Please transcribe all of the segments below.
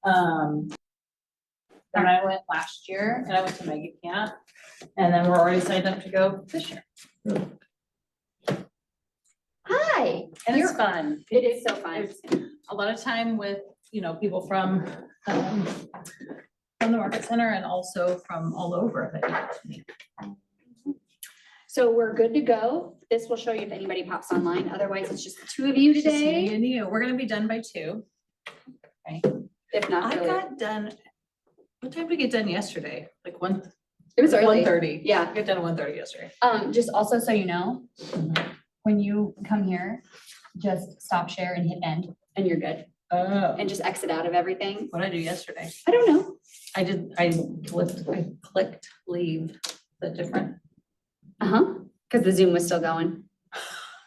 Then I went last year and I went to Mega Camp, and then we're already signed up to go this year. Hi. And it's fun. It is so fun. There's a lot of time with, people from the market center and also from all over that you get to meet. So we're good to go. This will show you if anybody pops online. Otherwise, it's just the two of you Just me today. and you. We're gonna be done by 2. If not, I earlier. got done, what time did we get done yesterday? Like It was early. 1:30. Yeah. I got done at 1:30 yesterday. Just also so you know, when you come here, just stop share and hit end and you're good. Oh. And just exit out of everything. What did I do yesterday? I don't know. I clicked leave the different. Because the Zoom was still going.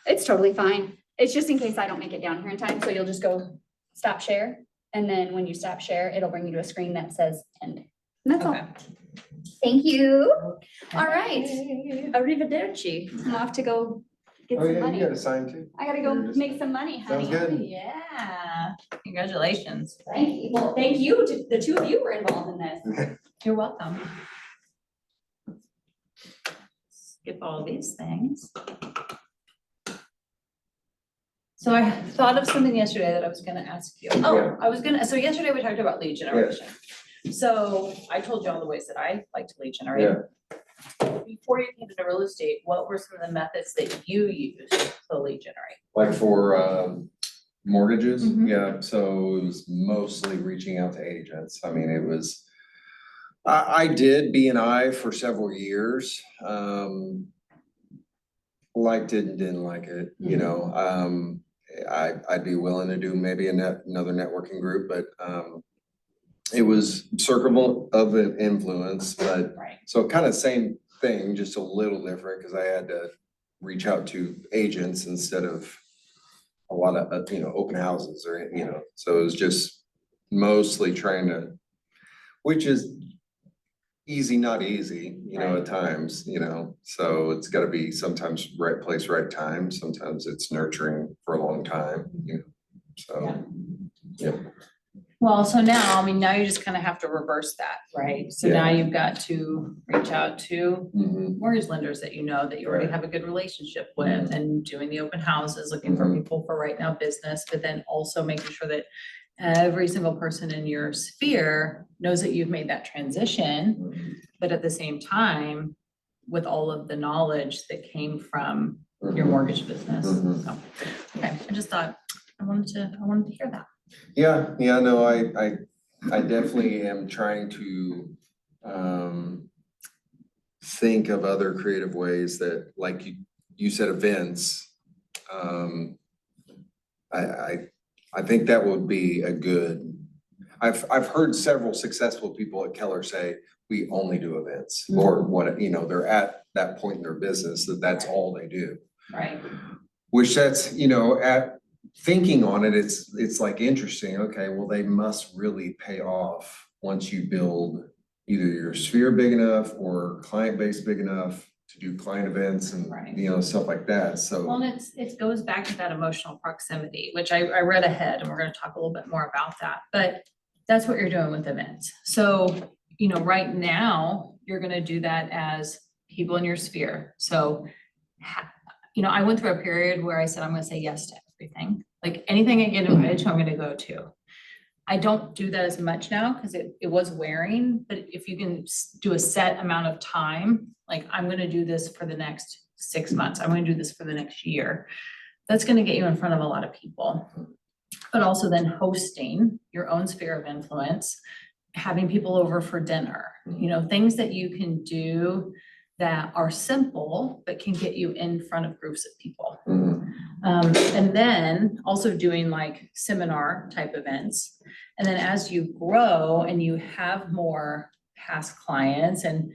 It's totally fine. It's just in case I don't make it down here in time. So you'll just go stop share. And then when you stop share, it'll bring you to a screen that says end. And that's all. Thank you. All right. Arrivederci. I'm off to go get Oh, some yeah, money. you got to sign too. I gotta go make some money, honey. Sounds good. Yeah, congratulations. Thank you. Well, thank you. The two of you were involved in this. You're welcome. Skip all these things. So I thought of something yesterday that I was gonna ask you. So yesterday we talked about lead generation. So I told you all the ways that I like to lead generate. Before you came into real estate, what were some of the methods that you used to lead generate? Like for mortgages, Mhm. yeah, so it was mostly reaching out to agents. I mean, it was, I did B&I for several years. Liked it and didn't like it, I'd be willing to do maybe another networking group, but it was circle of influence, but Right. so kind of same thing, just a little different because I had to reach out to agents instead of a lot of, open houses or, so it was just mostly trying to, which is easy, not easy, at times, so it's gotta be sometimes right place, right time. Sometimes it's nurturing for a long time, so, yeah. Well, so now you just kind of have to reverse that, right? So now you've got to reach out to Mhm. mortgage lenders that that you already Right. have a good relationship with, and doing the open houses, looking for people for right now business, but then also making sure that every single person in your sphere knows that you've made that transition, Mhm. but at the same time, with all of the knowledge that came from your Mhm. mortgage business. Mhm. So, okay, I just thought I wanted to hear that. Yeah, no, I definitely am trying to think of other creative ways that, like you said, events. I think that would be a good, I've heard several successful people at Keller say, we only do events, or what, they're at that point in their business that's all they do. Right. Which that's, at thinking on it, it's like interesting, okay, well, they must really pay off once you build either your sphere big enough or client base big enough to do client events and, stuff like that, so. Well, and it goes back to that emotional proximity, which I read ahead, and we're gonna talk a little bit more about that, but that's what you're doing with events. So, right now, you're gonna do that as people in your sphere. So, I went through a period where I said, I'm gonna say yes to everything. Like anything I get invited to, I'm gonna go to. I don't do that as much now because it was wearing, but if you can do a set amount of time, like I'm gonna do this for the next 6 months, I'm gonna do this for the next year, that's gonna get you in front of a lot of people. But also then hosting your own sphere of influence, having people over for dinner, things that you can do that are simple, but can get you in front of groups of people. And then also doing like seminar type events. And then as you grow and you have more past clients and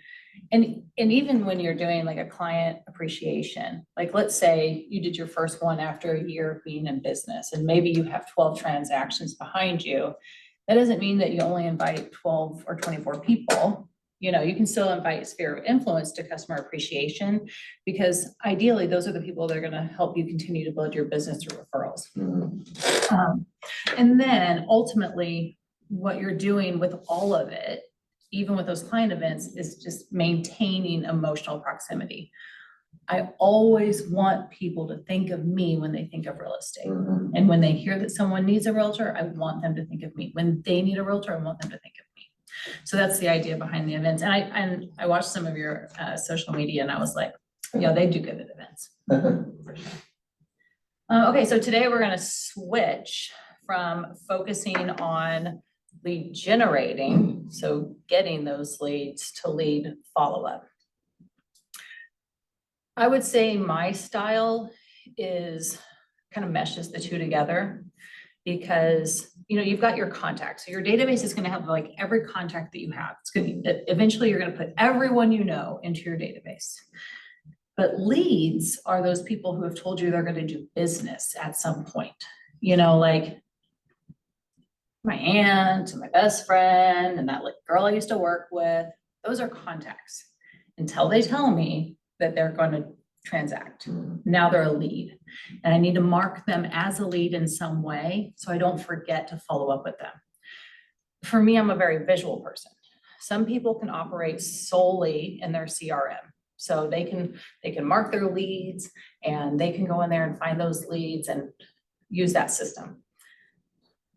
even when you're doing like a client appreciation, like let's say you did your first one after a year of being in business and maybe you have 12 transactions behind you. That doesn't mean that you only invite 12 or 24 people. You can still invite sphere of influence to customer appreciation because ideally those are the people that are going to help you continue to build your business through referrals. And then ultimately what you're doing with all of it, even with those client events, is just maintaining emotional proximity. I always want people to think of me when they think of real estate. Mhm. And when they hear that someone needs a realtor, I want them to think of me. When they need a realtor, I want them to think of me. So that's the idea behind the events. And I watched some of your social media and I was like, yeah, they do good at events. For sure. Okay, so today we're gonna switch from focusing on lead generating, so getting those leads, to lead follow-up. I would say my style is kind of meshes the two together because, you know, you've got your contacts. So your database is gonna have like every contact that you have. It's gonna be, eventually you're gonna put everyone you know into your database. But leads are those people who have told you they're gonna do business at some point. You know, like my aunt, and my best friend, and that like girl I used to work with, those are contacts. Until they tell me that they're gonna transact. Now they're a lead. And I need to mark them as a lead in some way so I don't forget to follow up with them. For me, I'm a very visual person. Some people can operate solely in their CRM. So they can mark their leads and they can go in there and find those leads and use that system.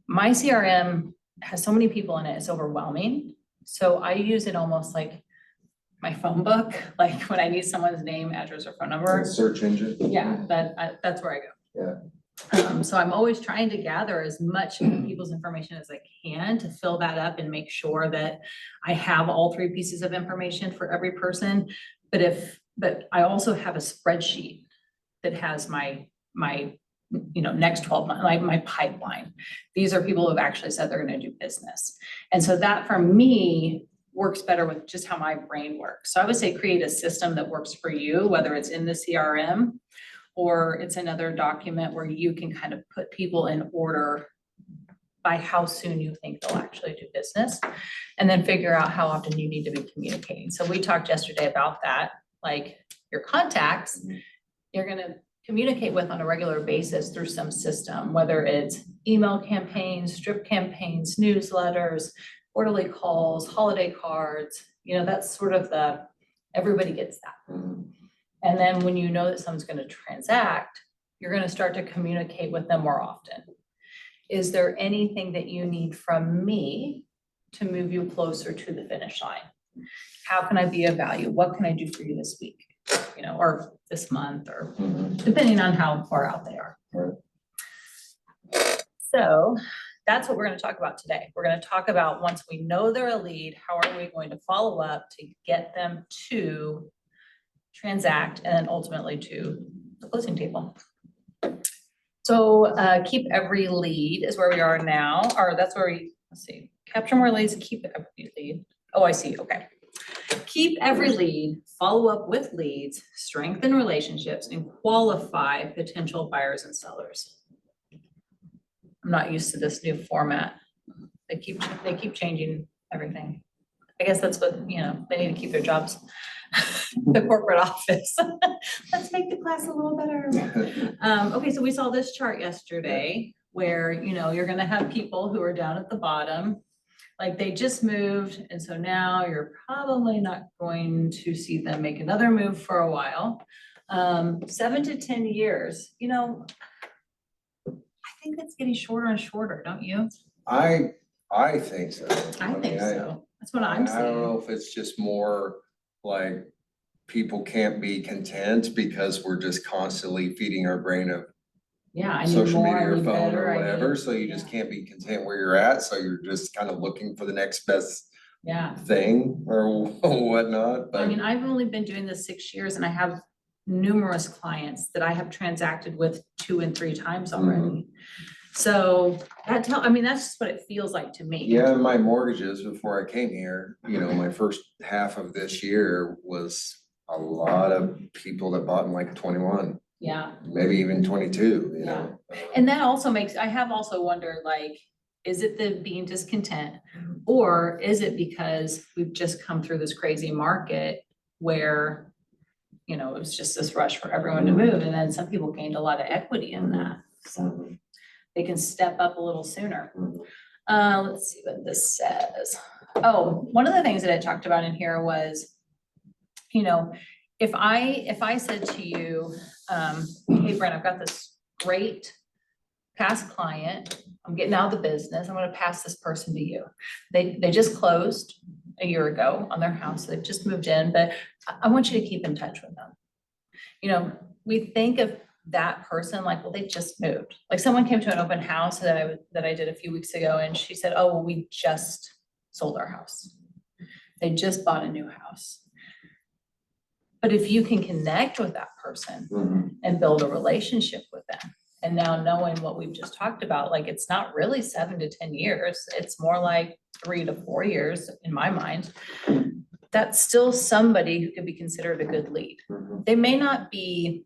My CRM has so many people in it, it's overwhelming. So I use it almost like my phone book, like when I need someone's name, address, or phone number. Search engine. Yeah, that's where I go. Yeah. So I'm always trying to gather as much people's information as I can to fill that up and make sure that I have all three pieces of information for every person. But I also have a spreadsheet that has my next 12 months, like my pipeline. These are people who have actually said they're going to do business. And so that for me works better with just how my brain works. So I would say create a system that works for you, whether it's in the CRM or it's another document where you can kind of put people in order by how soon you think they'll actually do business, and then figure out how often you need to be communicating. So we talked yesterday about that, like your contacts, you're gonna communicate with on a regular basis through some system, whether it's email campaigns, drip campaigns, newsletters, quarterly calls, holiday cards, that's sort of everybody gets that. And then when you know that someone's gonna transact, you're gonna start to communicate with them more often. Is there anything that you need from me to move you closer to the finish line? How can I be of value? What can I do for you this week? Or this month, or depending on how far out they are. Right. So that's what we're going to talk about today. We're going to talk about, once we know they're a lead, how are we going to follow up to get them to transact and then ultimately to the closing table. So keep every lead is where we are now, or that's where let's see, capture more leads, keep every lead. Oh, I see, okay. Keep every lead, follow up with leads, strengthen relationships, and qualify potential buyers and sellers. I'm not used to this new format. They keep changing everything. I guess that's what, they need to keep their jobs. The corporate office. Let's make the class a little better. Okay, so we saw this chart yesterday where, you're gonna have people who are down at the bottom, like they just moved, and so now you're probably not going to see them make another move for a while. 7 to 10 years, I think that's getting shorter and shorter, don't you? I think so. I think so. That's what I'm I don't saying. know if it's just more like people can't be content because we're just constantly feeding our brain of Yeah, I need social more, I media or need phone better, or I whatever, need- so you just yeah. can't be content where you're at, so you're just kind of looking for the next best Yeah, thing or whatnot, I but mean, I've only been doing this 6 years and I have numerous clients that I have transacted with 2 and 3 times already. So that's just what it feels like to me. yeah, my mortgages before I came here, my first half of this year was a lot of people that bought in like 21, Yeah, maybe even 22, Yeah. and that also I have also wondered, like, is it the being discontent? Or is it because we've just come through this crazy market where, it was just this rush for everyone to move, and then some people gained a lot of equity in that, so they can step up a little sooner. Let's see what this says. Oh, one of the things that it talked about in here was, you know, if I said to you, hey, Brent, I've got this great past client, I'm getting out of the business, I'm gonna pass this person to you. They just closed a year ago on their house, they've just moved in, but I want you to keep in touch with them. You know, we think of that person like, well, they just moved. Like someone came to an open house that I did a few weeks ago, and she said, oh, well, we just sold our house. They just bought a new house. But if you can connect with that person and build a relationship with them, and now knowing what we've just talked about, like it's not really 7 to 10 years, it's more like 3 to 4 years in my mind. That's still somebody who could be considered a good lead. They may not be,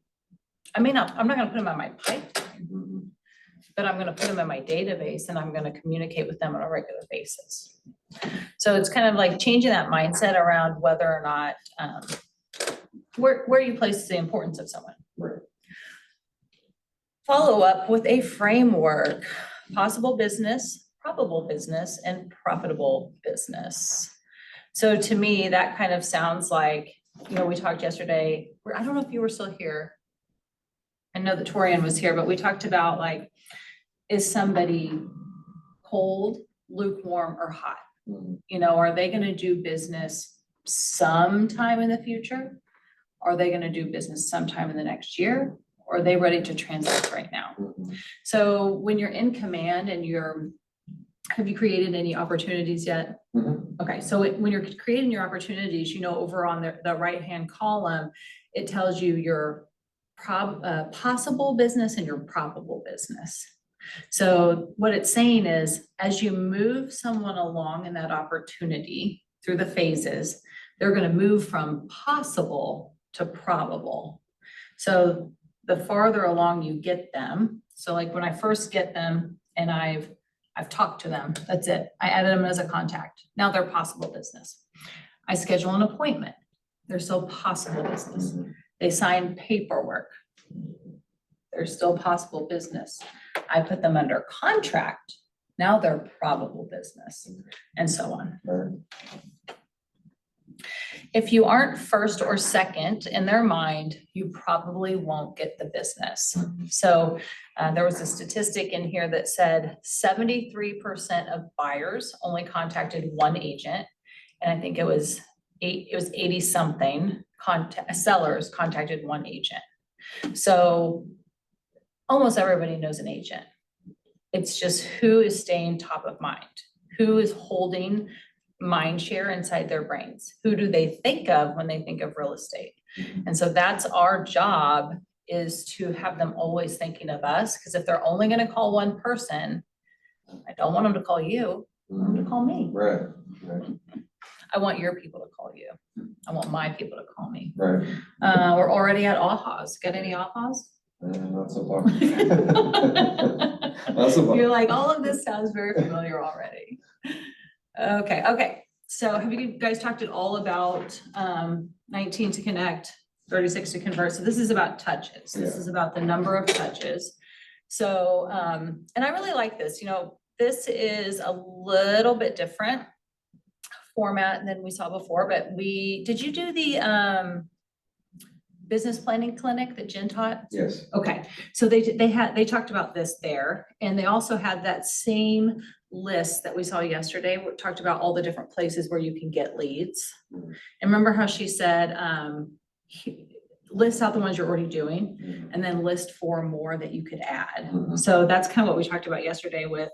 I'm not gonna put them on my pipeline, but I'm gonna put them in my database and I'm gonna communicate with them on a regular basis. So it's kind of like changing that mindset around whether or not, where you place the importance of someone. Right. Follow up with a framework, possible business, probable business, and profitable business. So to me, that kind of sounds like, you know, we talked yesterday, I don't know if you were still here. I know that Torian was here, but we talked about like, is somebody cold, lukewarm, or hot? You know, are they gonna do business sometime in the future? Are they gonna do business sometime in the next year? Or are they ready to transact right now? So when you're in command and have you created any opportunities yet? Okay, so when you're creating your opportunities, you know, over on the right-hand column, it tells you your possible business and your probable business. So what it's saying is, as you move someone along in that opportunity through the phases, they're gonna move from possible to probable. So the farther along you get them, so like when I first get them and I've talked to them, that's it. I added them as a contact. Now they're possible business. I schedule an appointment. They're still possible business. They sign paperwork. They're still possible business. I put them under contract. Now they're probable business, and so on. If you aren't first or second in their mind, you probably won't get the business. So there was a statistic in here that said 73% of buyers only contacted one agent. And I think it was 80 something sellers contacted one agent. So almost everybody knows an agent. It's just who is staying top of mind, who is holding mind share inside their brains. Who do they think of when they think of real estate? And so that's our job, is to have them always thinking of us, because if they're only going to call one person, I don't want them to call you, I want them to call me. Right. I want your people to call you. I want my people to call me. Right. We're already at AHAs. Got any AHAs? Not so far. Not so far. You're like, all of this sounds very familiar already. Okay. So have you guys talked at all about 19 to connect, 36 to convert? So this is about touches. This is about the number of touches. So, and I really like this. You know, this is a little bit different format than we saw before, but did you do the business planning clinic that Jen taught? Yes. Okay, so they talked about this there, and they also had that same list that we saw yesterday. We talked about all the different places where you can get leads. And remember how she said, list out the ones you're already doing, and then list 4 more that you could add. So that's kind of what we talked about yesterday with,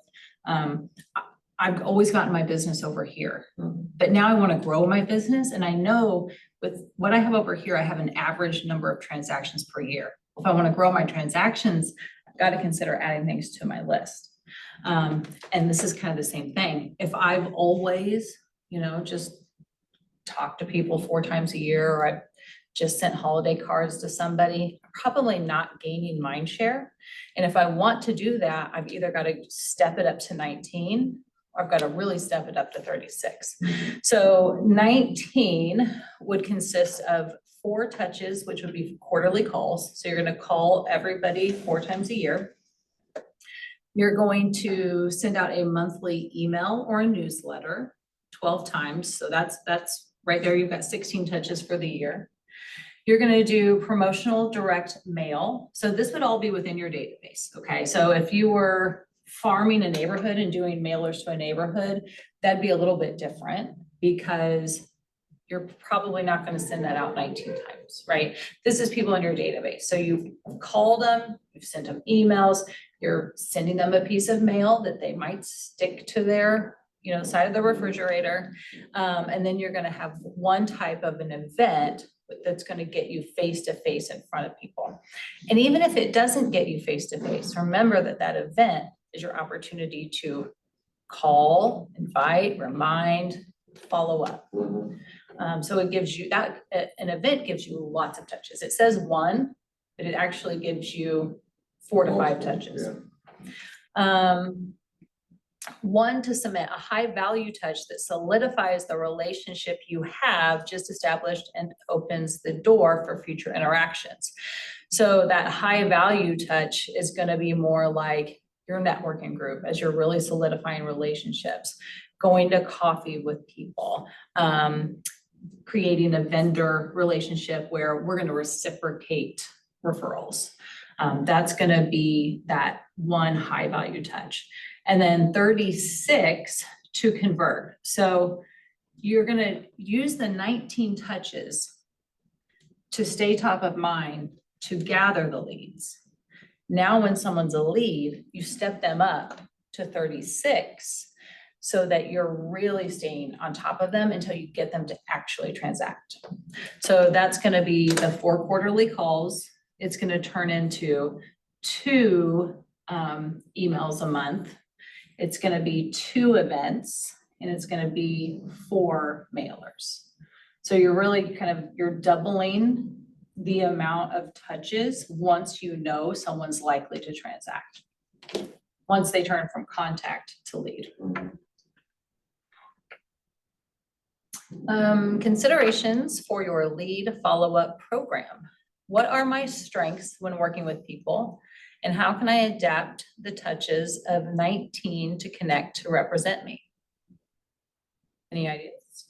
I've always gotten my business over here, but now I want to grow my business. And I know with what I have over here, I have an average number of transactions per year. If I want to grow my transactions, I've got to consider adding things to my list. And this is kind of the same thing. If I've always, just talked to people 4 times a year, or I've just sent holiday cards to somebody, I'm probably not gaining mind share. And if I want to do that, I've either got to step it up to 19, or I've got to really step it up to 36. So 19 would consist of 4 touches, which would be quarterly calls. So you're going to call everybody 4 times a year. You're going to send out a monthly email or a newsletter 12 times. So that's right there. You've got 16 touches for the year. You're gonna do promotional direct mail. So this would all be within your database, okay? So if you were farming a neighborhood and doing mailers to a neighborhood, that'd be a little bit different because you're probably not gonna send that out 19 times, right? This is people in your database. So you've called them, you've sent them emails, you're sending them a piece of mail that they might stick to their, side of the refrigerator. And then you're gonna have one type of an event that's gonna get you face to face in front of people. And even if it doesn't get you face to face, remember that that event is your opportunity to call, invite, remind, follow up. So it gives you that, an event gives you lots of touches. It says one, but it actually gives you 4 to 5 touches. One, to cement a high value touch that solidifies the relationship you have just established and opens the door for future interactions. So that high value touch is going to be more like your networking group as you're really solidifying relationships, going to coffee with people, creating a vendor relationship where we're going to reciprocate referrals. That's going to be that one high value touch. And then 36 to convert. So you're going to use the 19 touches to stay top of mind to gather the leads. Now, when someone's a lead, you step them up to 36 so that you're really staying on top of them until you get them to actually transact. So that's going to be the 4 quarterly calls. It's going to turn into 2 emails a month. It's going to be 2 events, and it's going to be 4 mailers. So you're really you're doubling the amount of touches once you know someone's likely to transact, once they turn from contact to lead. Considerations for your lead follow-up program. What are my strengths when working with people? And how can I adapt the touches of 19 to connect to represent me? Any ideas?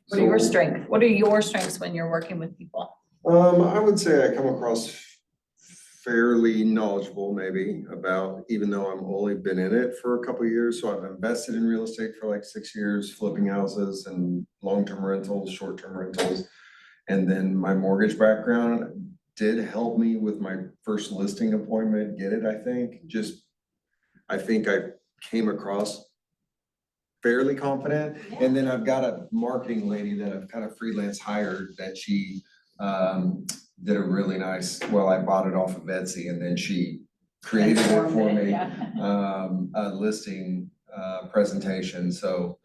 What are your strengths? What are your strengths when you're working with people? I would say I come across fairly knowledgeable maybe about, even though I've only been in it for a couple of years. So I've invested in real estate for like 6 years, flipping houses and long-term rentals, short-term rentals. And then my mortgage background did help me with my first listing appointment, get it, I think. I think I came across fairly confident. Yeah. And then I've got a marketing lady that I've kind of freelance hired that she did a really nice, well, I bought it off of Etsy and then she created it for me, a listing presentation. So,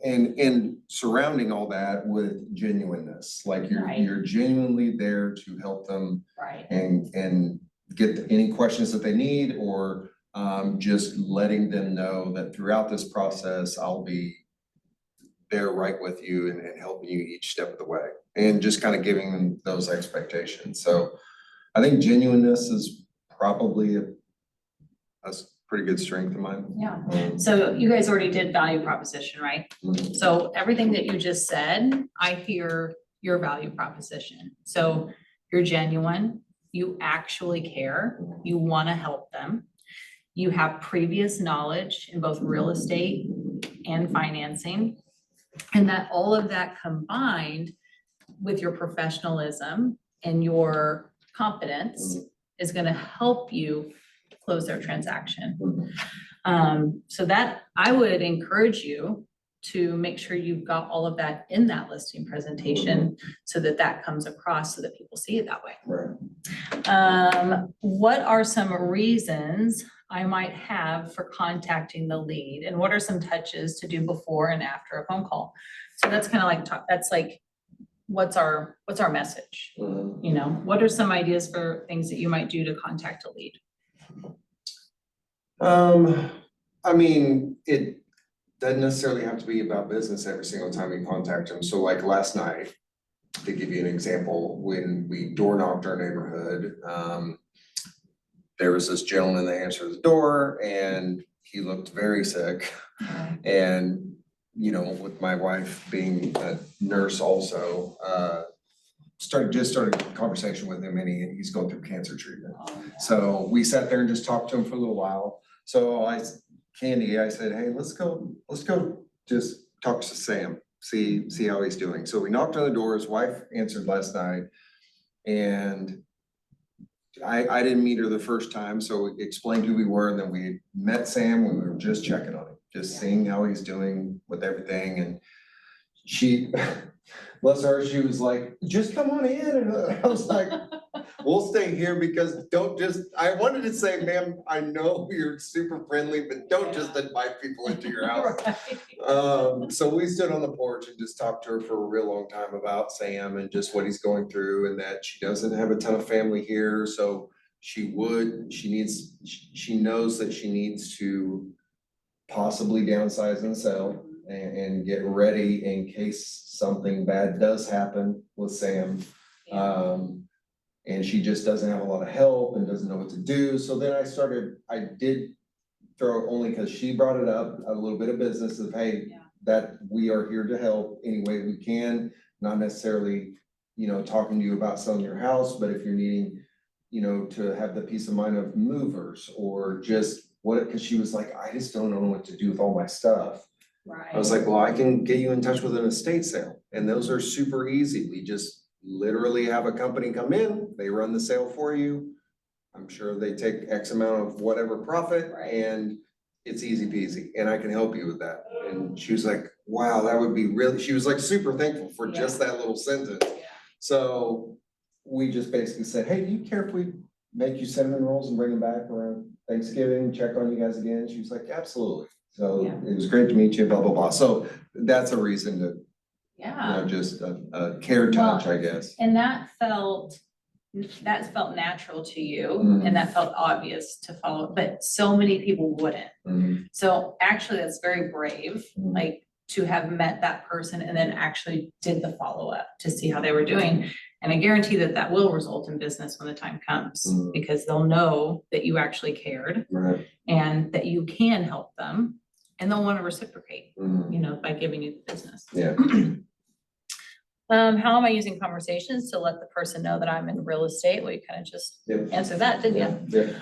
and surrounding all that with genuineness, like you're genuinely there to help them, right, and get any questions that they need, or just letting them know that throughout this process, I'll be there right with you and helping you each step of the way, and just kind of giving them those expectations. So I think genuineness is probably a pretty good strength of mine. Yeah. So you guys already did value proposition, right? Mhm. So everything that you just said, I hear your value proposition. So you're genuine, you actually care, you want to help them. You have previous knowledge in both real estate and financing. And that all of that combined with your professionalism and your confidence is going to help you close their transaction. So that I would encourage you to make sure you've got all of that in that listing presentation so that that comes across so that people see it that way. Right. What are some reasons I might have for contacting the lead, and what are some touches to do before and after a phone call? So that's kind of like, that's like, what's our message? You know, what are some ideas for things that you might do to contact a lead? I mean, it doesn't necessarily have to be about business every single time you contact them. So like last night, to give you an example, when we door knocked our neighborhood, there was this gentleman that answered the door and he looked very sick. And, you know, with my wife being a nurse also, started a conversation with him and he's going through cancer treatment. So we sat there and just talked to him for a little while. So I said, hey, let's go just talk to Sam, see how he's doing. So we knocked on the door, his wife answered last night. And I didn't meet her the first time, so we explained who we were, and then we met Sam, and we were just checking on him, just seeing how he's doing with everything, and she, bless her, she was like, just come on in, and I was like, we'll stay here because I wanted to say, ma'am, I know you're super friendly, but don't just invite people into your house. So we stood on the porch and just talked to her for a real long time about Sam and just what he's going through and that she doesn't have a ton of family here. So she knows that she needs to possibly downsize and sell and get ready in case something bad does happen with Sam. And she just doesn't have a lot of help and doesn't know what to do. So then I did throw, only because she brought it up, a little bit of business of, hey, that we are here to help any way we can, not necessarily, you know, talking to you about selling your house, but if you're needing, you know, to have the peace of mind of movers or just because she was like, I just don't know what to do with all my stuff. I was like, well, I can get you in touch with an estate sale, and those are super easy. We just literally have a company come in, they run the sale for you. I'm sure they take X amount of whatever profit and it's easy peasy and I can help you with that. And she was like, wow, that would be really, she was like super thankful for just that little sentence. So we just basically said, hey, do you care if we make you cinnamon rolls and bring them back around Thanksgiving, check on you guys again? She was like, absolutely. So it was great to meet you, blah, blah, blah. So that's a reason to, you know, just a care touch, I guess. And that felt natural to you and that felt obvious to follow, but so many people wouldn't. So actually that's very brave, like to have met that person and then actually did the follow-up to see how they were doing. And I guarantee that will result in business when the time comes because they'll know that you actually cared and that you can help them and they'll want to reciprocate, you know, by giving you the business. How am I using conversations to let the person know that I'm in real estate? Well, you kind of just answered that, didn't you?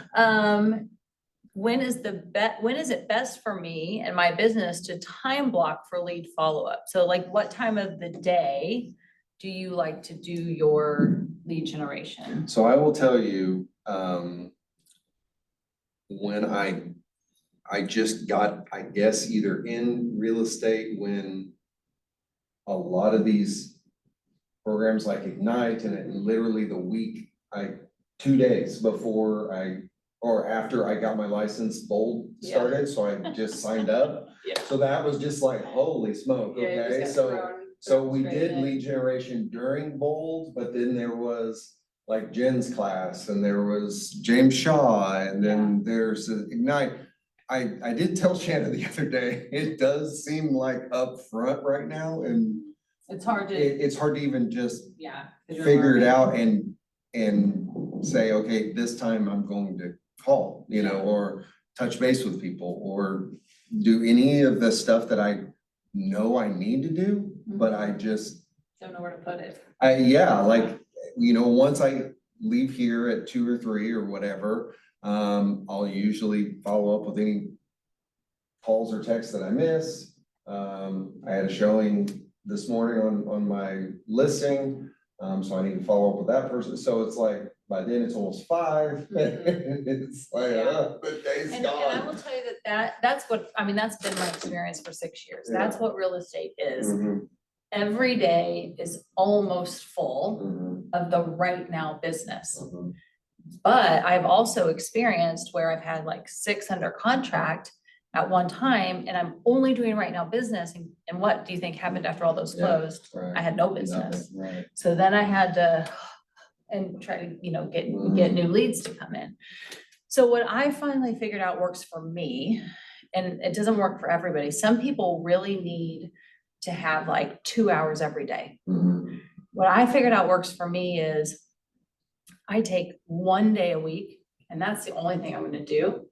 When is it best for me and my business to time block for lead follow-up? So like what time of the day do you like to do your lead generation? So I will tell you, when I just got, I guess, either in real estate when a lot of these programs like Ignite and it literally the week, 2 days before or after I got my license, Bold started, so I just signed up. So that was just like, holy smoke, okay, so we did lead generation during Bold, but then there was like Jen's class and there was James Shaw and then there's Ignite. I did tell Shannon the other day, it does seem like up front right now and it's hard to even just figure it out and say, okay, this time I'm going to call, you know, or touch base with people or do any of the stuff that I know I need to do, but I just don't know where to put it. Like, you know, once I leave here at 2 or 3 or whatever, I'll usually follow up with any calls or texts that I miss. I had a showing this morning on my listing, so I need to follow up with that person. So it's like, by then it's almost 5. It's like, the day's gone. And I will tell you that's what, I mean, that's been my experience for 6 years. That's what real estate is. Every day is almost full of the right now business. But I've also experienced where I've had like 6 under contract at one time and I'm only doing right now business. And what do you think happened after all those closed? I had no business. So then I had to and try to, you know, get new leads to come in. So what I finally figured out works for me, and it doesn't work for everybody. Some people really need to have like 2 hours every day. What I figured out works for me is I take 1 day a week And that's the only thing I'm gonna do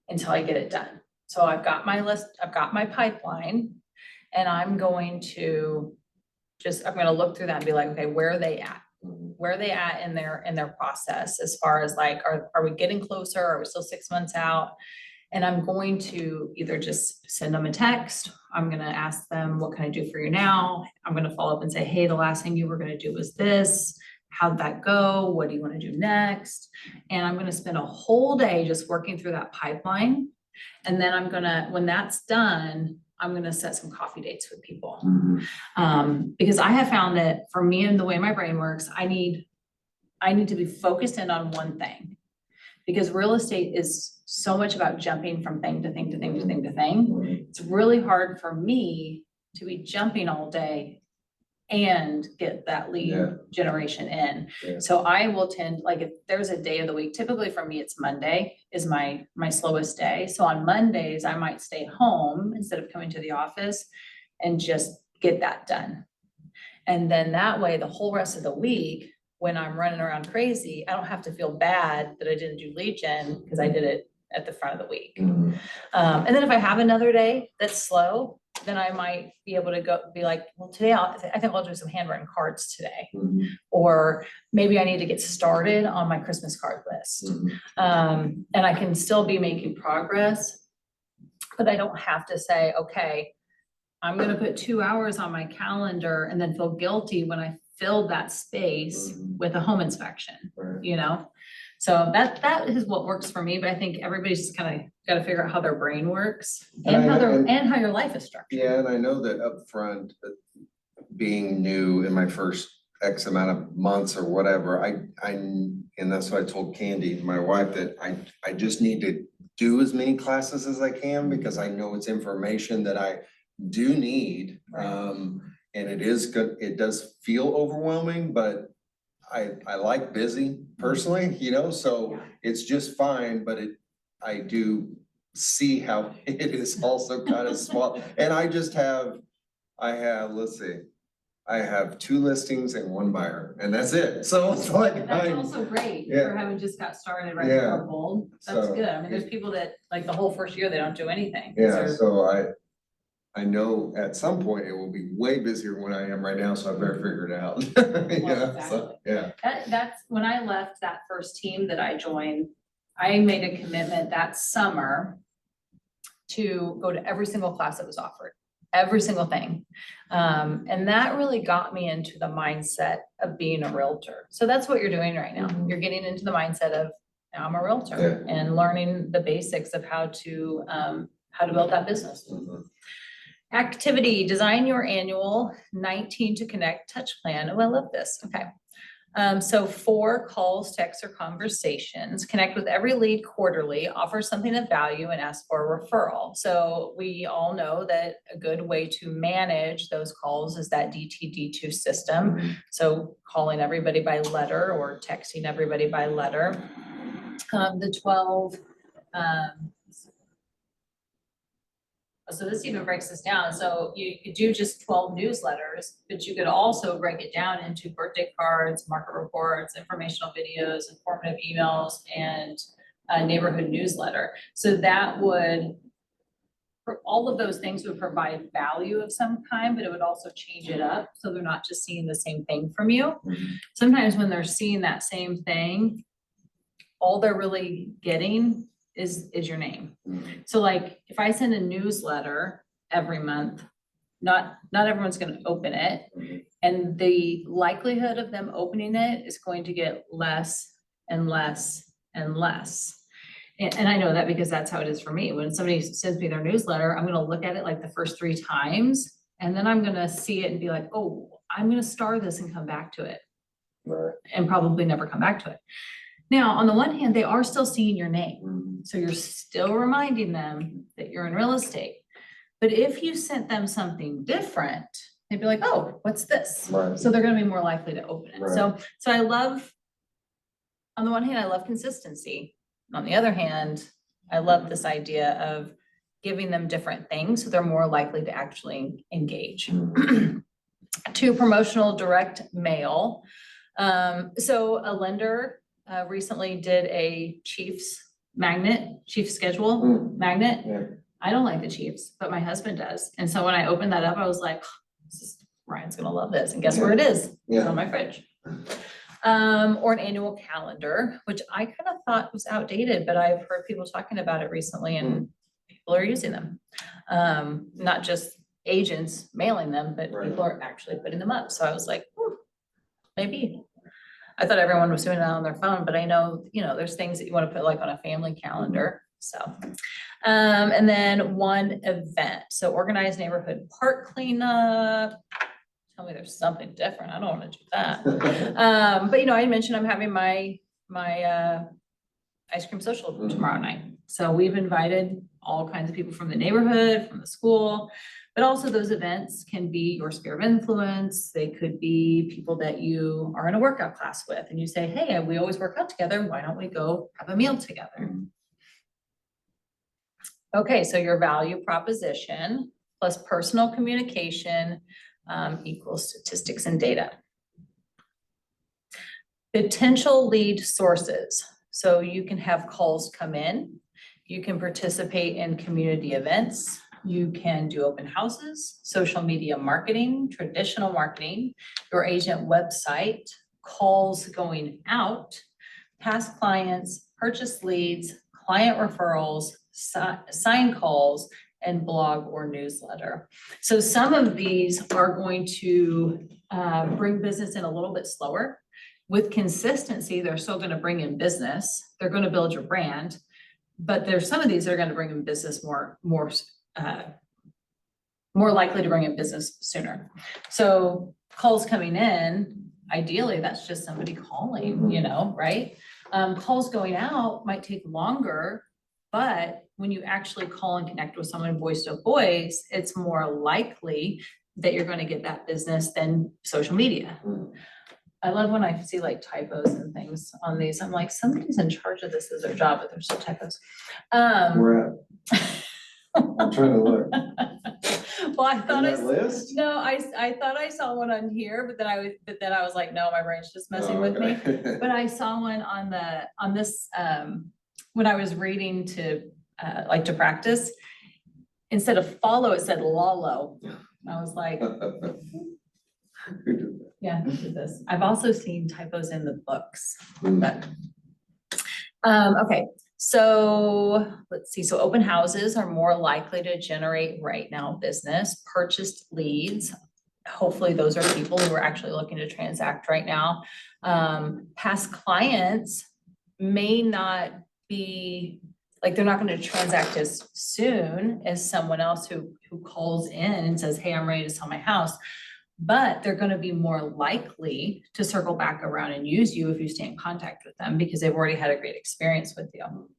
until I get it done. So I've got my list, I've got my pipeline, and I'm going to I'm gonna look through that and be like, okay, where are they at? Where are they at in their process as far as like, are we getting closer? Are we still 6 months out? And I'm going to either just send them a text. I'm gonna ask them, what can I do for you now? I'm gonna follow up and say, hey, the last thing you were gonna do was this. How'd that go? What do you wanna do next? And I'm gonna spend a whole day just working through that pipeline. And then I'm gonna, when that's done, I'm gonna set some coffee dates with people. Because I have found that for me and the way my brain works, I need to be focused in on one thing. Because real estate is so much about jumping from thing to thing to thing to thing to thing. It's really hard for me to be jumping all day and get that lead Yeah. generation in. Yeah. So I will tend, like if there's a day of the week, typically for me, it's Monday is my slowest day. So on Mondays, I might stay home instead of coming to the office and just get that done. And then that way, the whole rest of the week, when I'm running around crazy, I don't have to feel bad that I didn't do lead gen because I did it at the front of the week. And then if I have another day that's slow, then I might be able to go be like, well, today I think I'll do some handwritten cards today. Or maybe I need to get started on my Christmas card list. And I can still be making progress, but I don't have to say, okay, I'm gonna put 2 hours on my calendar and then feel guilty when I filled that space with a home inspection, you know? So that is what works for me, but I think everybody's just kind of got to figure out how their brain works and how your life is structured. Yeah, and I know that upfront, being new in my first X amount of months or whatever, and that's what I told Candy, my wife, that I just need to do as many classes as I can because I know it's information that I do need. And it is good, it does feel overwhelming, but I like busy personally, you know, so it's just fine, but I do see how it is also kind of small. And I have 2 listings and 1 buyer, and that's it. So it's like, That's also great Yeah. for having just got started right Yeah. before Bold. That's So, good. I mean, there's people that like the whole first year, they don't do anything. 'Cause yeah, they're- so I know at some point it will be way busier than I am right now, so I better figure it out. Yeah, so, exactly. yeah. That's when I left that first team that I joined, I made a commitment that summer to go to every single class that was offered, every single thing. And that really got me into the mindset of being a realtor. So that's what you're doing right now. You're getting into the mindset of, now I'm a realtor and learning the basics of how to build that business. Activity, design your annual 19 to connect touch plan. Oh, I love this. Okay. So 4 calls, texts, or conversations, connect with every lead quarterly, offer something of value, and ask for a referral. So we all know that a good way to manage those calls is that DTD2 system. So calling everybody by letter or texting everybody by letter. The 12, so this even breaks this down. So you could do just 12 newsletters, but you could also break it down into birthday cards, market reports, informational videos, informative emails, and a neighborhood newsletter. So that would, for all of those things would provide value of some kind, but it would also change it up. So they're not just seeing the same thing from you. Sometimes when they're seeing that same thing, all they're really getting is your name. So like, if I send a newsletter every month, not everyone's gonna open it. And the likelihood of them opening it is going to get less and less and less. And I know that because that's how it is for me. When somebody sends me their newsletter, I'm gonna look at it like the first 3 times, and then I'm gonna see it and be like, oh, I'm gonna star this and come back to it. And probably never come back to it. Now, on the one hand, they are still seeing your name. So you're still reminding them that you're in real estate. But if you sent them something different, they'd be like, oh, what's this? Right. So they're gonna be more likely to open it. Right. So I love, on the one hand, I love consistency. On the other hand, I love this idea of giving them different things so they're more likely to actually engage. 2, promotional direct mail. So a lender recently did a Chief schedule Mm. magnet. Yeah. I don't like the Chiefs, but my husband does. And so when I opened that up, I was like, Ryan's gonna love this. And guess where it is? It's Yeah. on my fridge. Or an annual calendar, which I kind of thought was outdated, but I've heard people talking about it recently and people are using them. Not just agents mailing them, but Right. people are actually putting them up. So I was like, maybe. I thought everyone was doing it on their phone, but I know, there's things that you want to put like on a family calendar, so. And then one event, so organized neighborhood park cleanup. Tell me there's something different, I don't want to do that. But I mentioned I'm having my ice cream social tomorrow night. So we've invited all kinds of people from the neighborhood, from the school, but also those events can be your sphere of influence. They could be people that you are in a workout class with and you say, hey, we always work out together. Why don't we go have a meal together? Okay, so your value proposition plus personal communication equals statistics and data. Potential lead sources. So you can have calls come in. You can participate in community events. You can do open houses, social media marketing, traditional marketing, your agent website, calls going out, past clients, purchase leads, client referrals, sign calls, and blog or newsletter. So some of these are going to bring business in a little bit slower. With consistency, they're still going to bring in business. They're going to build your brand, but there's some of these that are going to bring in business more likely to bring in business sooner. So calls coming in, ideally, that's just somebody calling, right? Calls going out might take longer, but when you actually call and connect with someone voice to voice, it's more likely that you're going to get that business than social media. I love when I see like typos and things on these. I'm like, somebody's in charge of this as their job, but there's still typos. We're at. I'm trying to look. Well, I thought In that list? no, I thought I saw one on here, but then I was like, no, my brain's just messing with me. But I saw one on this, when I was reading to practice, instead of follow, it said Lalo. I was like, Who did that? yeah, who did this? I've also seen typos in the books, Mm. but, okay. So let's see. So open houses are more likely to generate right now business. Purchased leads. Hopefully those are people who are actually looking to transact right now. Past clients may not be like, they're not going to transact as soon as someone else who calls in and says, hey, I'm ready to sell my house. But they're going to be more likely to circle back around and use you if you stay in contact with them because they've already had a great experience with you.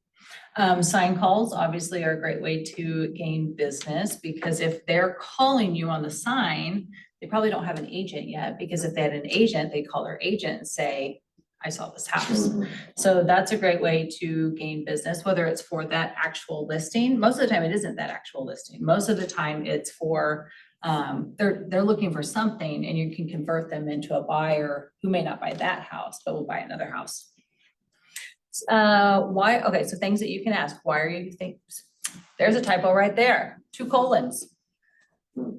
Sign calls obviously are a great way to gain business because if they're calling you on the sign, they probably don't have an agent yet, because if they had an agent, they call their agent and say, I saw this house. So that's a great way to gain business, whether it's for that actual listing. Most of the time it isn't that actual listing. Most of the time it's for they're looking for something and you can convert them into a buyer who may not buy that house, but will buy another house. Why? Okay, so things that you can ask. Why are you think? There's a typo right there. 2 colons. Why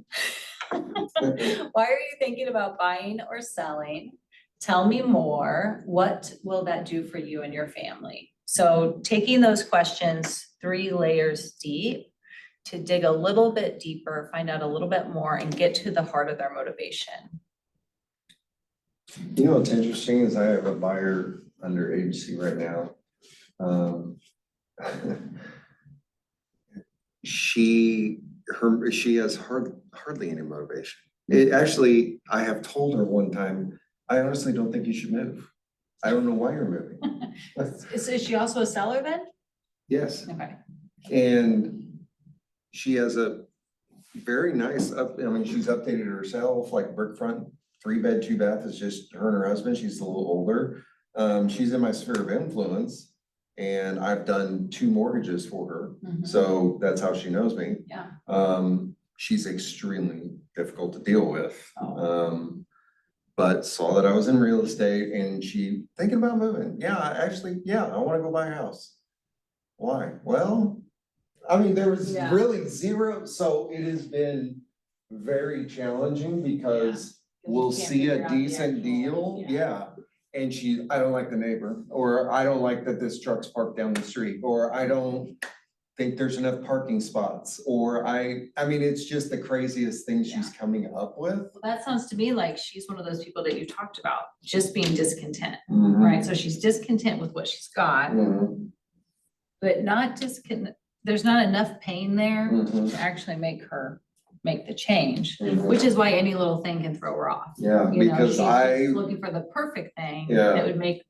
are you thinking about buying or selling? Tell me more. What will that do for you and your family? So taking those questions 3 layers deep to dig a little bit deeper, find out a little bit more, and get to the heart of their motivation. You know, what's interesting is I have a buyer under agency right now. She has hardly any motivation. It actually, I have told her one time, I honestly don't think you should move. I don't know why you're moving. Is she also a seller then? Yes, Okay. and she has a very nice she's updated herself, like brick front, 3-bed, 2-bath is just her and her husband. She's a little older. She's in my sphere of influence and I've done 2 mortgages for her. So that's how she knows me. Yeah. She's extremely difficult to deal with. but saw that I was in real estate and she thinking about moving. Yeah, I wanna go buy a house. Why? Well, I mean, there was Yeah. really zero, so it has been very challenging because we'll can't see figure a out the decent actual- deal, yeah. yeah. And I don't like the neighbor, or I don't like that this truck's parked down the street, or I don't think there's enough parking spots, or I mean, it's just the craziest thing she's coming up with. Well, that sounds to me like she's one of those people that you talked about, just being discontent, Mm-hmm. right? So she's discontent with what she's got, Mhm, but not discontent, there's not enough pain there mhm, to actually make her make the change, mhm. which is why any little thing can throw her off. Yeah, You know, because she's I. just looking for the perfect thing Yeah. that would make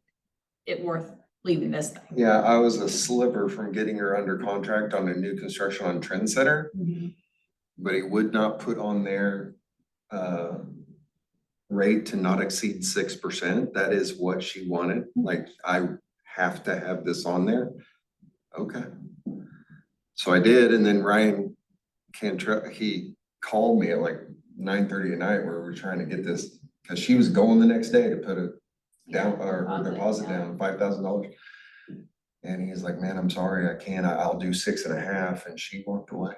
it worth leaving this thing. Yeah, I was a sliver from getting her under contract on a new construction on Trend Center, but he would not put on their rate to not exceed 6%. That is what she wanted. Like, I have to have this on there. Okay. So I did, and then Ryan Cantrell, he called me at like 9:30 at night where we were trying to get this, because she was going the next day to put a down, or her deposit down, $5,000. And he's like, man, I'm sorry, I can't, I'll do 6.5, and she walked away.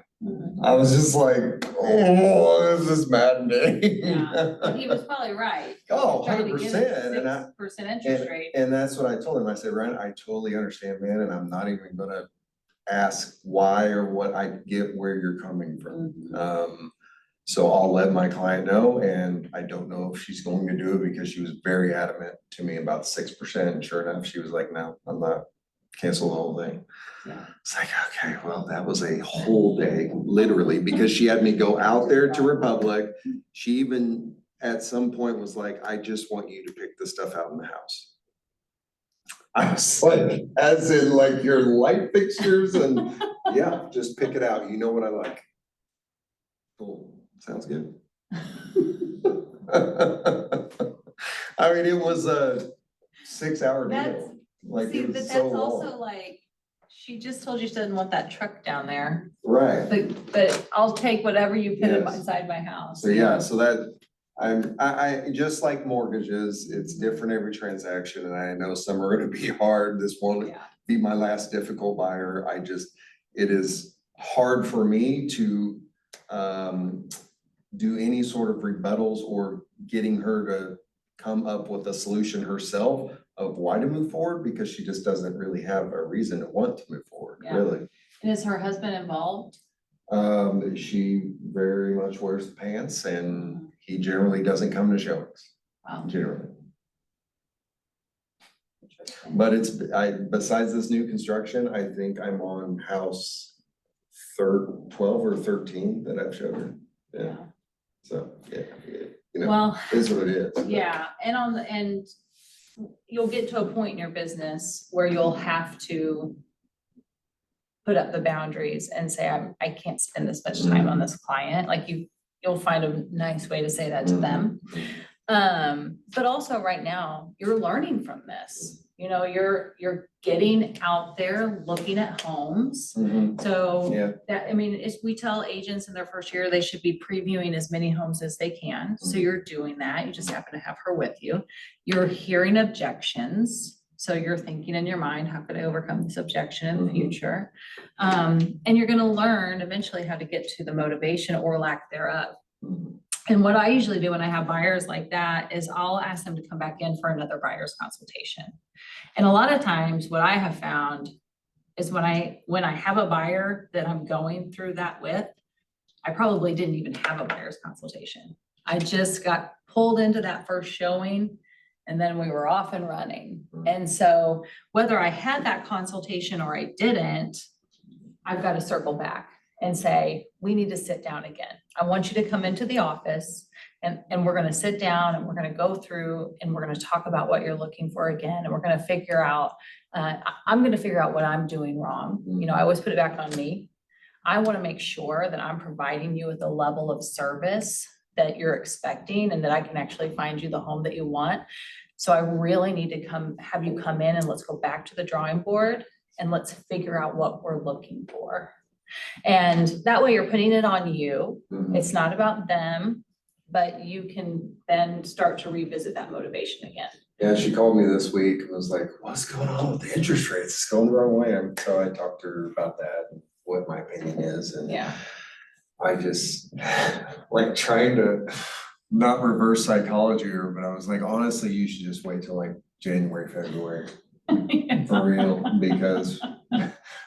I was just like, oh, this is maddening. Yeah, and he was probably right. Oh, Trying to get it 100%, and I, 6% interest rate. and that's what I told him, I said, Ryan, I totally understand, man, and I'm not even gonna ask why or what. I get where you're coming from. So I'll let my client know, and I don't know if she's going to do it because she was very adamant to me about 6%. And sure enough, she was like, no, I'm not, cancel the whole thing. Yeah. It's like, okay, well, that was a whole day, literally, because she had me go out there to Republic. She even at some point was like, I just want you to pick the stuff out in the house. I was like, as in like your light fixtures and, yeah, just pick it out. You know what I like. Cool, sounds good. I mean, it was a 6-hour That's- deal. Like, See, it but was that's so also long. like, she just told you she doesn't want that truck down there, Right. but I'll take whatever you put Yes. inside my house. So yeah, so that, I just like mortgages, it's different every transaction, and I know some are gonna be hard. This won't Yeah. be my last difficult buyer. It is hard for me to do any sort of rebuttals or getting her to come up with a solution herself of why to move forward, because she just doesn't really have a reason to want to move forward, Yeah. really. And is her husband involved? She very much wears the pants, and he generally doesn't come to showings, Wow. generally. Interesting. But besides this new construction, I think I'm on house 12 or 13 that I've showed her. Yeah, so, yeah, you know, Well, it is what it is. yeah, and you'll get to a point in your business where you'll have to put up the boundaries and say, I can't spend this much time on this client. Like you'll find a nice way to say that to them. But also right now, you're learning from this. You know, you're getting out there, looking at homes. Mhm. So Yeah. that, I mean, we tell agents in their first year, they should be previewing as many homes as they can. So you're doing that. You just happen to have her with you. You're hearing objections. So you're thinking in your mind, how could I overcome this objection in the Mhm. future? And you're gonna learn eventually how to get to the motivation or lack thereof. Mhm. And what I usually do when I have buyers like that is I'll ask them to come back in for another buyer's consultation. And a lot of times what I have found is when I have a buyer that I'm going through that with, I probably didn't even have a buyer's consultation. I just got pulled into that first showing and then we were off and running. And so whether I had that consultation or I didn't, I've got to circle back and say, we need to sit down again. I want you to come into the office and we're gonna sit down and we're gonna go through and we're gonna talk about what you're looking for again. And we're gonna figure out, I'm gonna figure out what I'm doing wrong. You know, I always put it back on me. I wanna make sure that I'm providing you with a level of service that you're expecting and that I can actually find you the home that you want. So I really need to have you come in and let's go back to the drawing board and let's figure out what we're looking for. And that way you're putting it on you. Mhm. It's not about them. but you can then start to revisit that motivation again. Yeah, she called me this week and was like, what's going on with the interest rates? It's going the wrong way. And so I talked to her about that and what my opinion is, and Yeah. I just like trying to not reverse psychology her, but I was like, honestly, you should just wait till like January, February for real, because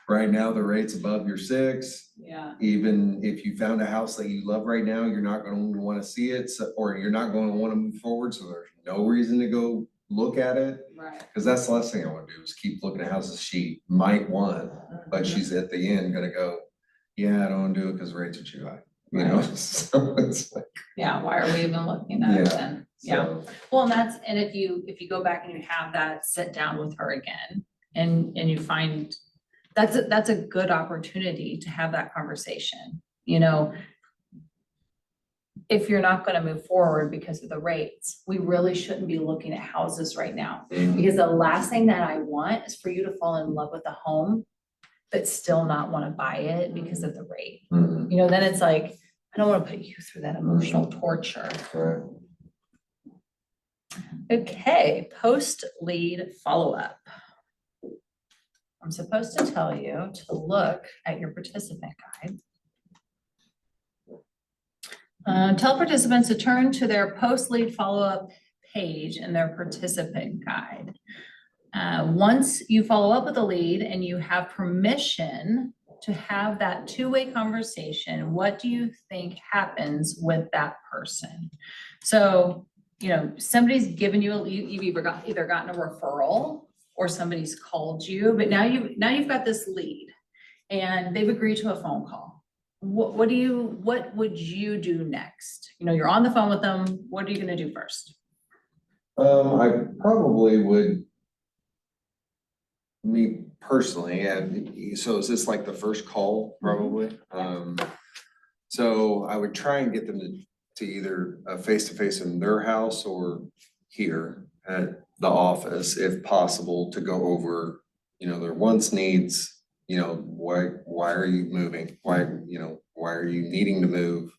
right now the rate's above your 6. Yeah, Even if you found a house that you love right now, you're not going to want to see it, or you're not going to want to move forward. So there's no reason to go look at it. right. Because that's the last thing I want to do is keep looking at houses she might want, but Mm-hmm. she's at the end gonna go, yeah, I don't want to do it because rates are too high, you know? So it's like, Yeah, why are we even looking at it Yeah, then? Yeah, so, well, and if you go back and you have that sit down with her again and you find that's a good opportunity to have that conversation, you know. If you're not gonna move forward because of the rates, we really shouldn't be looking at houses right now. Because the last thing that I want is for you to fall in love with a home, but still not wanna buy it because of the rate. mhm, You know, then it's like, I don't wanna put you through that emotional torture. right. Okay, post lead follow-up. I'm supposed to tell you to look at your participant guide. Tell participants to turn to their post lead follow-up page in their participant guide. Once you follow up with a lead and you have permission to have that two-way conversation, what do you think happens with that person? So, you know, somebody's given you you've either gotten a referral or somebody's called you, but now you've got this lead and they've agreed to a phone call. What would you do next? You know, you're on the phone with them. What are you gonna do first? I probably would, me personally, and so is this like the first call probably? So I would try and get them to either a face-to-face in their house or here at the office, if possible, to go over, you know, their wants, needs, you know, why are you moving? Why are you needing to move?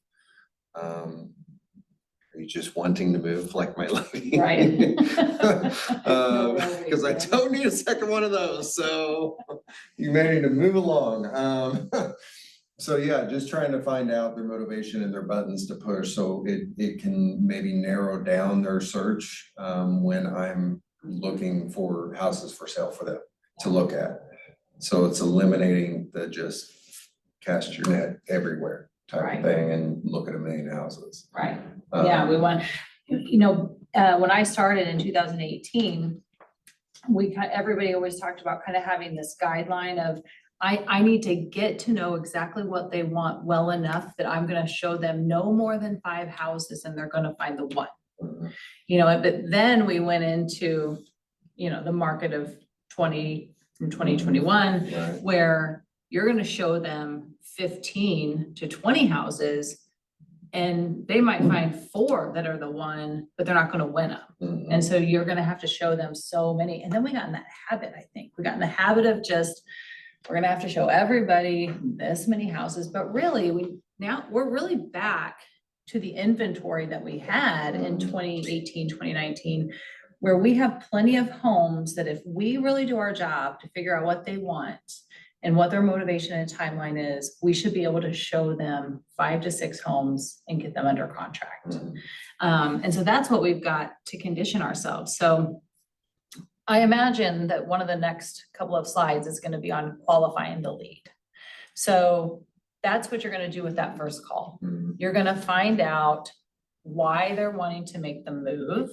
Are you just wanting to move like my lady? Right. Cause I don't need a second one of those, so you may need to move along. So yeah, just trying to find out their motivation and their buttons to push, so it can maybe narrow down their search, when I'm looking for houses for sale for them to look at. So it's eliminating the just cast your net everywhere type Right. of thing and look at a million houses. Right, yeah, we want, you know, when I started in 2018, everybody always talked about kind of having this guideline of, I need to get to know exactly what they want well enough that I'm gonna show them no more than 5 houses and they're gonna find the one. Mhm. You know, but then we went into, you know, the market of 2021, Right. where you're gonna show them 15 to 20 houses. And they might find 4 that are the one, but they're not gonna win them. Mhm. And so you're gonna have to show them so many. And then we got in that habit, I think. We got in the habit of just, we're gonna have to show everybody this many houses, but really we're really back to the inventory that we had in 2018, 2019, where we have plenty of homes that if we really do our job to figure out what they want and what their motivation and timeline is, we should be able to show them 5 to 6 homes and get them under contract. Mhm. And so that's what we've got to condition ourselves. So I imagine that one of the next couple of slides is gonna be on qualifying the lead. So that's what you're gonna do with that first call. Mhm. You're gonna find out why they're wanting to make the move,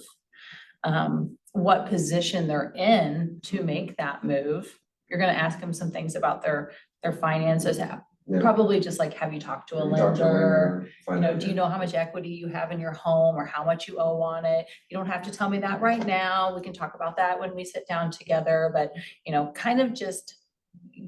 what position they're in to make that move. You're gonna ask them some things about their finances, Yeah. probably just like, have you talked to a You talk to a lender? lender, You find know, out, do you know how much equity you have in your home or how much you owe on it? You don't have to tell me that right now. We can talk about that when we sit down together, but you know, kind of just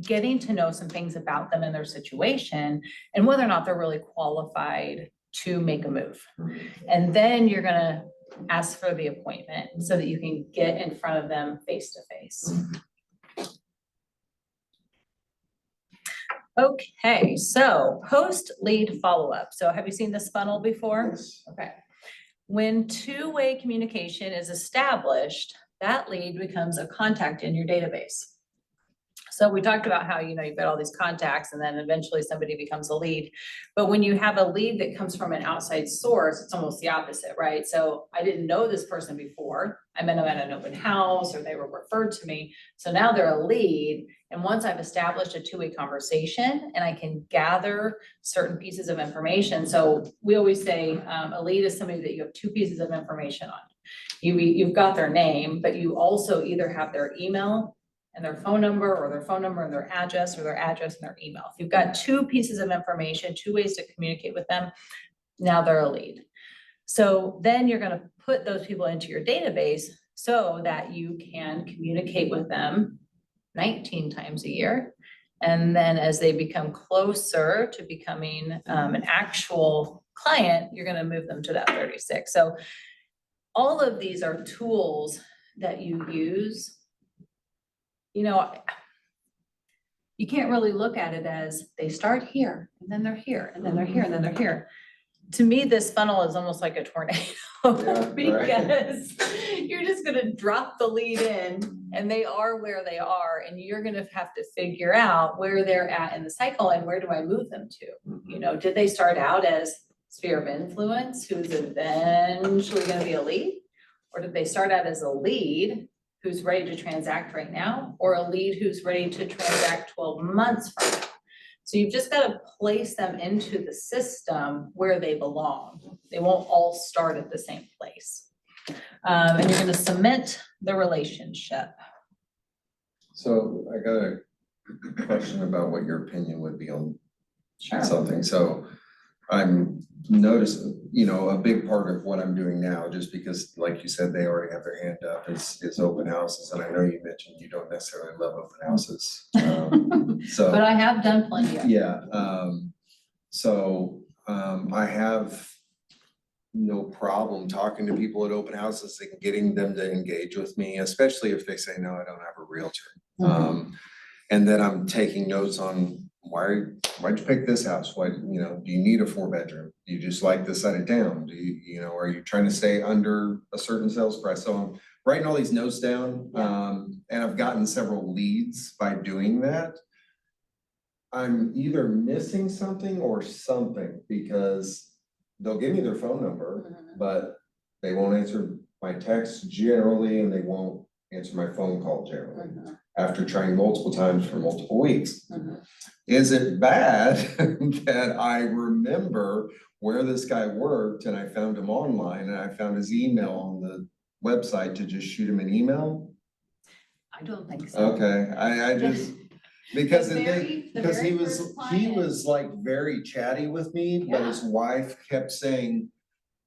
getting to know some things about them and their situation and whether or not they're really qualified to make a move. Mhm. And then you're gonna ask for the appointment so that you can get in front of them face to face. Okay, so post lead follow-up. So have you seen this funnel before? Yes. Okay, When two-way communication is established, that lead becomes a contact in your database. So we talked about how, you've got all these contacts and then eventually somebody becomes a lead. But when you have a lead that comes from an outside source, it's almost the opposite, right? So I didn't know this person before. I met them at an open house or they were referred to me. So now they're a lead. And once I've established a two-way conversation and I can gather certain pieces of information. So we always say a lead is somebody that you have two pieces of information on. You've got their name, but you also either have their email and their phone number, or their phone number and their address, or their address and their email. If you've got two pieces of information, two ways to communicate with them, now they're a lead. So then you're gonna put those people into your database so that you can communicate with them 19 times a year. And then as they become closer to becoming an actual client, you're gonna move them to that 36. So all of these are tools that you use. You can't really look at it as they start here and then they're here and then they're here and then they're here. To me, this funnel is almost like a tornado right. because you're just gonna drop the lead in and they are where they are and you're gonna have to figure out where they're at in the cycle and where do I move them to? Did they start out as sphere of influence who's eventually gonna be a lead? Or did they start out as a lead who's ready to transact right now, or a lead who's ready to transact 12 months from now? So you've just got to place them into the system where they belong. They won't all start at the same place. And you're going to cement the relationship. So I got a question about what your opinion would be on something. So I'm noticing, a big part of what I'm doing now, just because, like you said, they already have their hand up, is open houses. And I know you mentioned you don't necessarily love open houses. But I have done plenty of. Yeah. I have no problem talking to people at open houses and getting them to engage with me, especially if they say, no, I don't have a realtor. And then I'm taking notes on why'd you pick this house? Why, do you need a 4-bedroom? Do you just like this side of town? Do you, are you trying to stay under a certain sales price? So I'm writing all these notes down. And I've gotten several leads by doing that. I'm either missing something or something because they'll give me their phone number, but they won't answer my text generally, and they won't answer my phone call generally after trying multiple times for multiple weeks. Is it bad that I remember where this guy worked and I found him online and I found his email on the website to just shoot him an email? I don't think so. Okay, I just, because he client. was like very chatty with me, but his wife kept saying,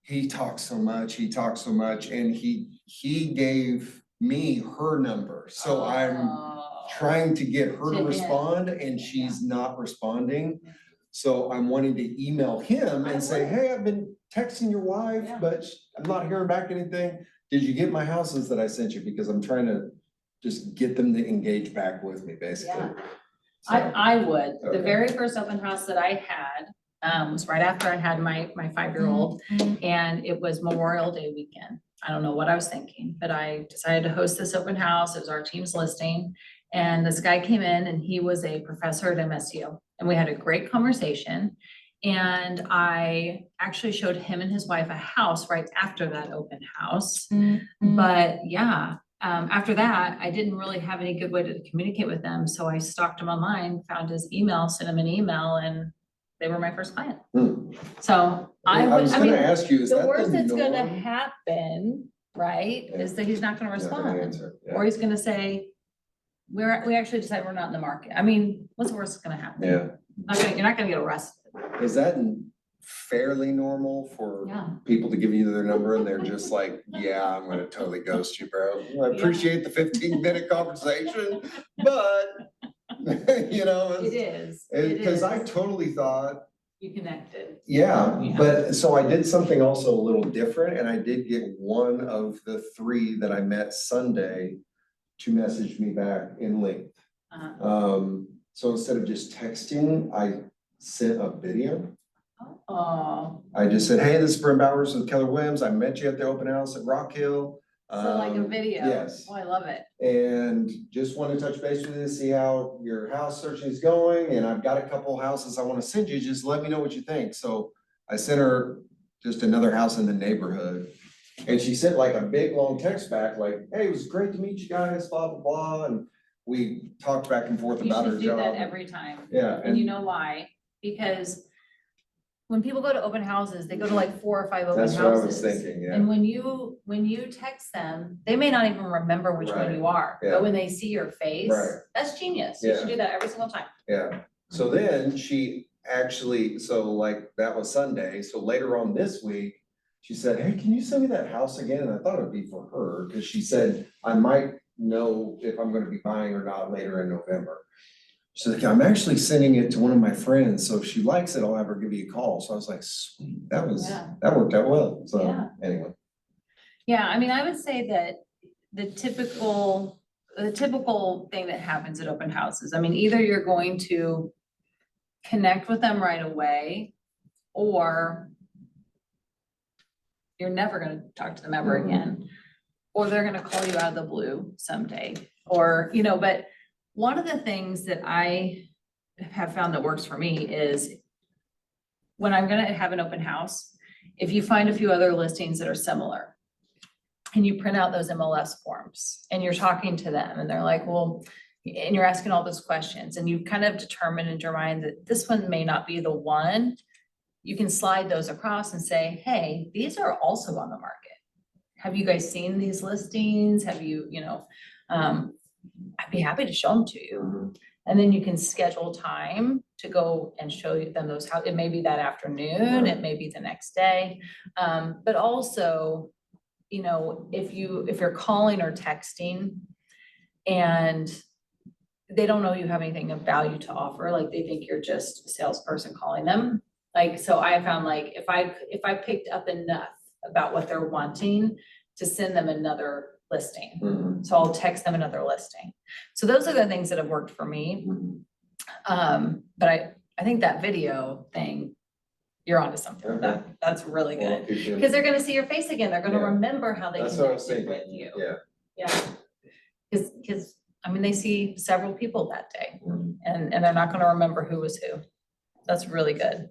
he talks so much, and he gave me her number. So I'm trying to get her to respond and she's not responding. So I'm wanting to email him and say, hey, I've been texting your wife, but I'm not hearing back anything. Did you get my houses that I sent you? Because I'm trying to just get them to engage back with me, basically. So, I would. The okay. very first open house that I had was right after I had my 5-year-old, and it was Memorial Day weekend. I don't know what I was thinking, but I decided to host this open house. It was our team's listing. And this guy came in and he was a professor at MSU, and we had a great conversation. And I actually showed him and his wife a house right after that open house. But after that, I didn't really have any good way to communicate with them. So I stalked him online, found his email, sent him an email, and they were my first client. So I was gonna ask you, is the that worst the that's gonna norm? happen, right, is that he's not gonna respond. Yeah. Or he's gonna say, we actually decided we're not in the market. I mean, what's the worst that's gonna happen? Yeah. You're not gonna get arrested. Is that fairly normal for people to give you their number and they're just like, yeah, I'm gonna totally ghost you, bro. I appreciate the 15-minute conversation, but It is. Because I totally thought you connected. Yeah, but so I did something also a little different, and I did get one of the 3 that I met Sunday to message me back in length. So instead of just texting, I sent a video. Oh, I just said, hey, this is Brent Bowers with Keller Williams. I met you at the open house at Rock Hill. so like a video? Yes. Oh, I love it. And just want to touch base with you, see how your house searching is going, and I've got a couple houses I want to send you, just let me know what you think. So I sent her just another house in the neighborhood. And she sent like a big, long text back, like, hey, it was great to meet you guys, blah, blah, blah, and we talked back and forth You about her should do that job. every time. Yeah, And you know why? Because when people go to open houses, they go to like 4 or 5 open houses. that's what I was thinking, yeah. And when you text them, they may not even remember which one you are, yeah. but when they see your face, Right. that's genius. You should do that every single time. Yeah, so then she actually, so like that was Sunday, so later on this week, she said, hey, can you send me that house again? And I thought it'd be for her, because she said, I might know if I'm gonna be buying or not later in November. She's like, I'm actually sending it to one of my friends, so if she likes it, I'll have her give you a call. So I was like, sweet, Yeah. that worked out well, so Yeah. anyway. Yeah, I mean, I would say that the typical thing that happens at open houses, I mean, either you're going to connect with them right away, or you're never gonna talk to them ever again, or they're gonna call you out of the blue someday, or, you know, but one of the things that I have found that works for me is when I'm gonna have an open house, if you find a few other listings that are similar, and you print out those MLS forms and you're talking to them and they're like, well, and you're asking all those questions and you've kind of determined in your mind that this one may not be the one, you can slide those across and say, hey, these are also on the market. Have you guys seen these listings? Have you, I'd be happy to show them to you. And then you can schedule time to go and show them those, how it may be that afternoon, it may be the next day. But also, if you're calling or texting and they don't know you have anything of value to offer, like they think you're just a salesperson calling them. Like, so I found like if I picked up enough about what they're wanting to send them another listing. So I'll text them another listing. So those are the things that have worked for me. But I think that video thing, you're onto something with that. That's really good. Because they're gonna see your face again. They're gonna Yeah. remember how they That's what I was connected thinking. with you. Yeah. Yeah. Because, I mean, they see several people that day and they're not gonna remember who was who. That's really good.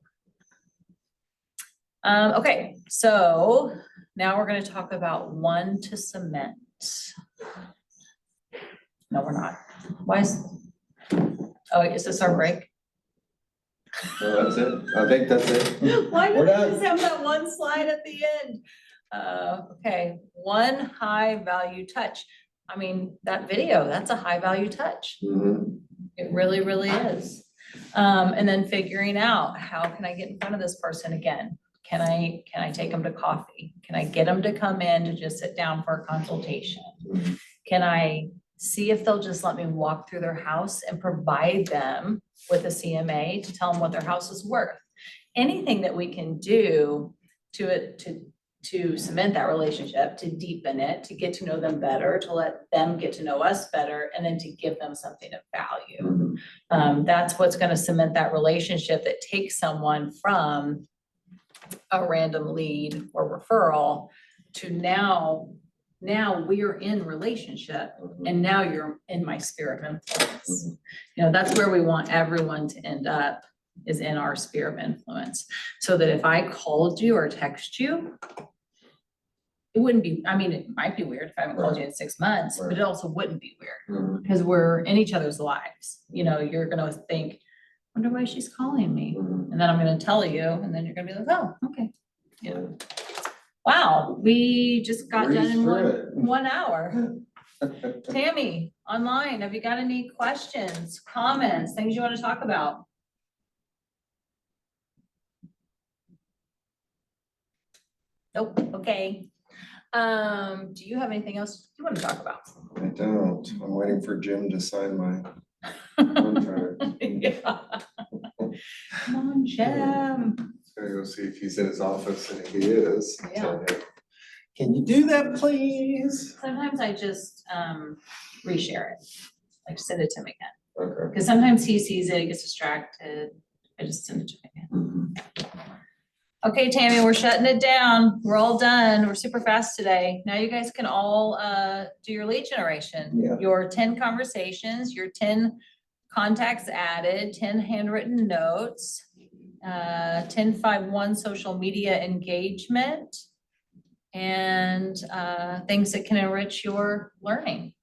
Okay, so now we're gonna talk about one to cement. No, we're not. Why is, oh, is this our break? No, that's it. I think that's it. Why We're did we done. just have that one slide at the end? Okay, one high value touch. I mean, that video, that's a high value touch. It really, really is. And then figuring out, how can I get in front of this person again? Can I take them to coffee? Can I get them to come in to just sit down for a consultation? Can I see if they'll just let me walk through their house and provide them with a CMA to tell them what their house is worth? Anything that we can do to cement that relationship, to deepen it, to get to know them better, to let them get to know us better, and then to give them something of value. That's what's gonna cement that relationship that takes someone from a random lead or referral to now we're in relationship and now you're in my sphere of influence. That's where we want everyone to end up, is in our sphere of influence. So that if I called you or text you, it wouldn't be, I mean, it might be weird if I haven't called you in 6 months, but it also wouldn't be weird because we're in each other's lives. You're gonna think, wonder why she's calling me. And then I'm gonna tell you, and then you're gonna be like, oh, okay. Wow, we just got done in one hour. Tammy, online, have you got any questions, comments, things you want to talk about? Nope, okay. Do you have anything else you want to talk about? I don't. I'm waiting for Jim to sign my contract. Yeah. Come on, Jim. Gotta go see if he's in his office, and if he is, Yeah. tell him, can you do that, please? Sometimes I just reshare it, like send it to him again. Okay. Because sometimes he sees it, he gets distracted. I just send it to him again. Okay, Tammy, we're shutting it down. We're all done. We're super fast today. Now you guys can all do your lead generation. Yeah. Your 10 conversations, your 10 contacts added, 10 handwritten notes, 10-5-1 social media engagement, and things that can enrich your learning.